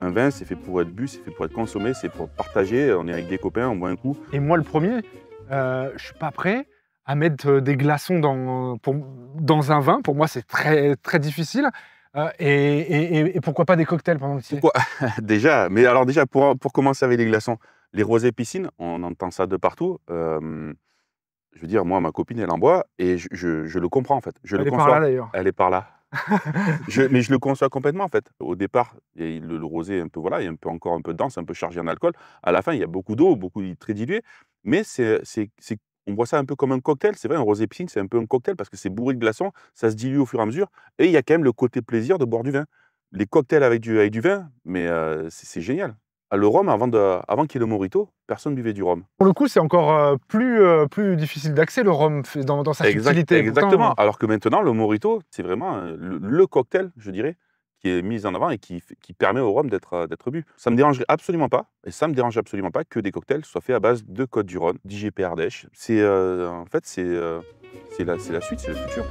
Un vin, c'est fait pour être bu, c'est fait pour être consommé, c'est pour partager. On est avec des copains, on boit un coup. Et moi, le premier, je suis pas prêt à mettre des glaçons dans un vin. Pour moi, c'est très, très difficile. Et pourquoi pas des cocktails pendant l'été? Pourquoi? Déjà, mais alors déjà, pour commencer avec les glaçons, les rosés piscine, on entend ça de partout. Je veux dire, moi, ma copine, elle en boit et je le comprends, en fait. Je le Elle est par là, conçois. d'ailleurs. Elle est par là. Mais je le conçois complètement, en fait. Au départ, il y a le rosé un peu, voilà, il est un peu encore un peu dense, un peu chargé en alcool. À la fin, il y a beaucoup d'eau, beaucoup très dilué, mais on boit ça un peu comme un cocktail. C'est vrai, un rosé piscine, c'est un peu un cocktail parce que c'est bourré de glaçons, ça se dilue au fur et à mesure et il y a quand même le côté plaisir de boire du vin. Les cocktails avec du vin, mais c'est génial. Ah, le rhum, avant qu'il y ait le mojito, personne buvait du rhum. Pour le coup, c'est encore plus difficile d'accès, le rhum, dans sa subtilité. Et Exactement. pourtant, Alors que maintenant, le mojito, c'est vraiment, le cocktail, je dirais, qui est mis en avant et qui permet au rhum d'être bu. Ça me dérangerait absolument pas et ça me dérange absolument pas que des cocktails soient faits à base de Côtes du Rhône, d'IGP Ardèche. En fait, c'est la suite, c'est le futur.